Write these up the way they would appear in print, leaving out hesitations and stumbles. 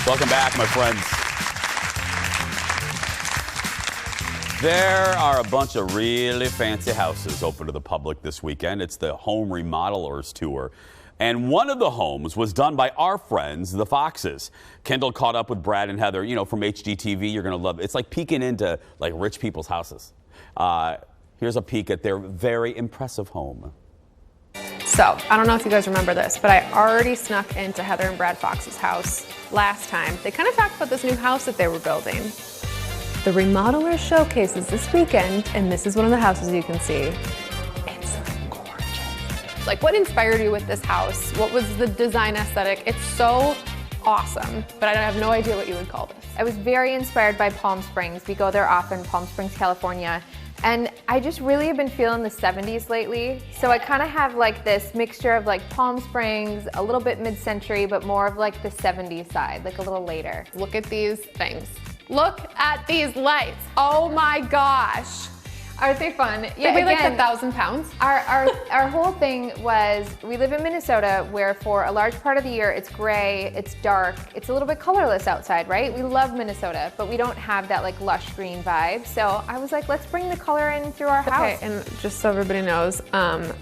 Welcome back, my friends. There are a bunch of really fancy houses open to the public this weekend. It's the Home Remodelers Tour. And one of the homes was done by our friends, the Foxes. Kendall caught up with Brad and Heather, you know, from HGTV. You're going to love it. It's like peeking into like rich people's houses. Here's a peek at their very impressive home. So, I don't know if you guys remember this, but I already snuck into Heather and Brad Fox's house last time. They kind of talked about this new house that they were building. The Remodelers Showcase is this weekend, and this is one of the houses you can see. It's gorgeous. Like, what inspired you with this house? What was the design aesthetic? It's so awesome, but I have no idea what you would call this. I was very inspired by Palm Springs. We go there often, Palm Springs, California. And I just really have been feeling the 70s lately. So I kind of have like this mixture of like Palm Springs, a little bit mid-century, but more of like the 70s side, like a little later. Look at these things. Look at these lights. Oh my gosh. Aren't they fun? Yeah, they weigh like 1,000 pounds. Our whole thing was, we live in Minnesota where for a large part of the year it's gray, it's dark, it's a little bit colorless outside, right? We love Minnesota, but we don't have that like lush green vibe. So I was like, let's bring the color in through our house. Okay, and just so everybody knows,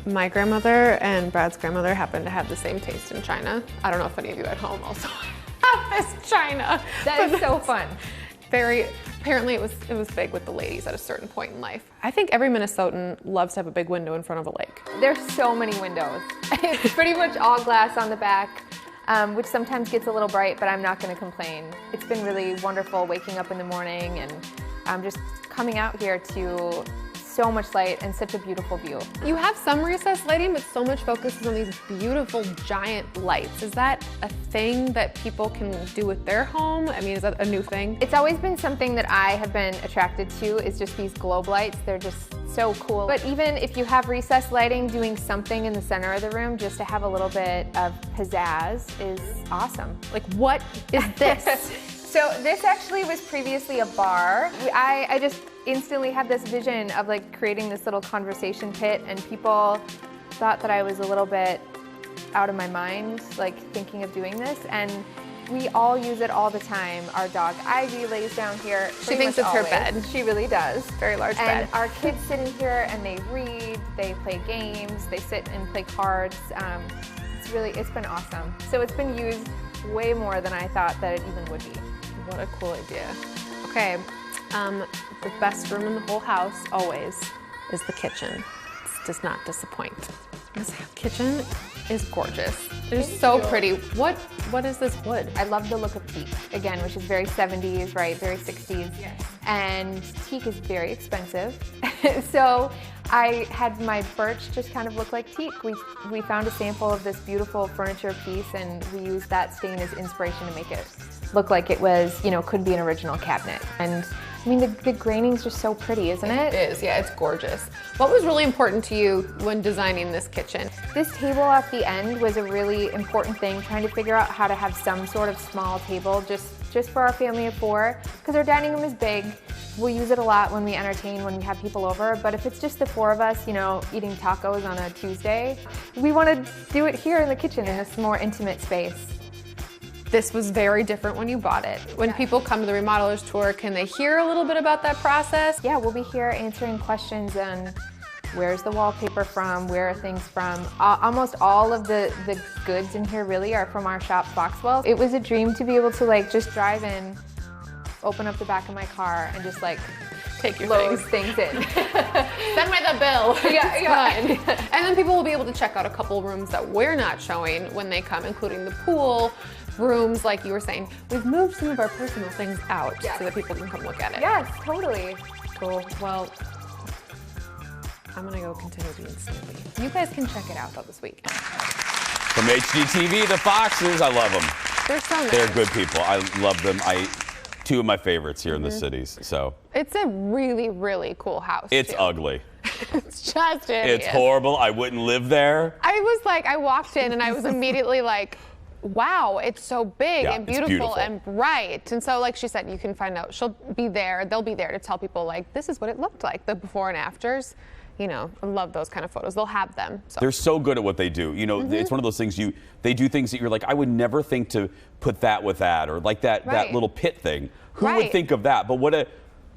my grandmother and Brad's grandmother happen to have the same taste in China. I don't know if any of you at home also have this China. That is so fun. Apparently it was big with the ladies at a certain point in life. I think every Minnesotan loves to have a big window in front of a lake. There's so many windows. It's pretty much all glass on the back, which sometimes gets a little bright, but I'm not gonna complain. It's been really wonderful waking up in the morning and just coming out here to so much light and such a beautiful view. You have some recessed lighting, but so much focus is on these beautiful giant lights. Is that a thing that people can do with their home? I mean, is that a new thing? It's always been something that I have been attracted to, is just these globe lights. They're just so cool. But even if you have recessed lighting, doing something in the center of the room just to have a little bit of pizzazz is awesome. Like, what is this? So this actually was previously a bar. I just instantly had this vision of like creating this little conversation pit, and people thought that I was a little bit out of my mind, like thinking of doing this, and we all use it all the time. Our dog Ivy lays down here. She thinks it's her bed. She really does. Very large bed. And our kids sit in here and they read, they play games, they sit and play cards. It's been awesome. So it's been used way more than I thought that it even would be. What a cool idea. Okay, the best room in the whole house, always, is the kitchen. It does not disappoint. This kitchen is gorgeous. It is so pretty. What is this wood? I love the look of teak, again, which is very 70s, right, very 60s. Yes. And teak is very expensive. So I had my birch just kind of look like teak. We found a sample of this beautiful furniture piece, and we used that stain as inspiration to make it look like it was, you know, could be an original cabinet. And I mean, the graining's just so pretty, isn't it? It is, yeah, it's gorgeous. What was really important to you when designing this kitchen? This table at the end was a really important thing, trying to figure out how to have some sort of small table just for our family of four, because our dining room is big. We'll use it a lot when we entertain, when we have people over, but if it's just the four of us, you know, eating tacos on a Tuesday, we want to do it here in the kitchen in this more intimate space. This was very different when you bought it. When people come to the Remodelers Tour, can they hear a little bit about that process? Yeah, we'll be here answering questions on where's the wallpaper from, where are things from. Almost all of the goods in here really are from our shop, Foxwell. It was a dream to be able to like just drive in, open up the back of my car, and just like take your load things in. Send me the bill. Yeah. And then people will be able to check out a couple rooms that we're not showing when they come, including the pool, rooms, like you were saying. We've moved some of our personal things out so that people can come look at it. Yes, totally. Cool. Well, I'm gonna go continue being snoopy. You guys can check it out though this week. From HGTV, the Foxes, I love them. They're so nice. They're good people. I love them. Two of my favorites here in the cities. So it's a really, really cool house. It's ugly. It's just hideous. It's horrible. I wouldn't live there. I walked in and I was immediately like, wow, it's so big and beautiful and bright. And so like she said, you can find out, they'll be there to tell people like, this is what it looked like, the before and afters. you know, I love those kind of photos. They'll have them. So. They're so good at what they do. You know, it's one of those things they do things that you're like, I would never think to put that with that, or like that little pit thing. Who would think of that? But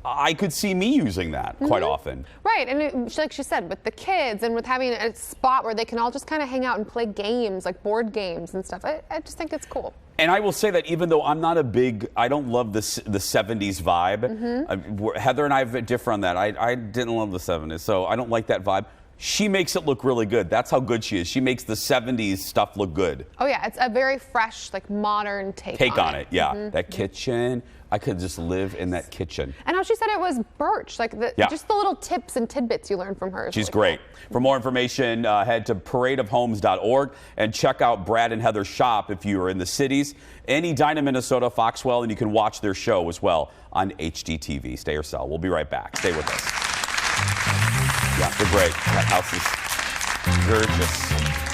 I could see me using that quite often. Right, and like she said, with the kids and with having a spot where they can all just kind of hang out and play games, like board games and stuff. I just think it's cool. And I will say that even though I'm not I don't love the 70s vibe. Heather and I differ on that. I didn't love the 70s, so I don't like that vibe. She makes it look really good. That's how good she is. She makes the 70s stuff look good. Oh yeah, it's a very fresh, like modern take on it. Yeah, that kitchen. I could just live in that kitchen. And how she said it was birch, like just the little tips and tidbits you learn from her. She's great. Cool. For more information, head to paradeofhomes.org and check out Brad and Heather's shop if you are in the cities. In Edina, Minnesota, Foxwell, and you can watch their show as well on HDTV. Stay or sell. We'll be right back. Stay with us. Yeah, they're great. That house is gorgeous.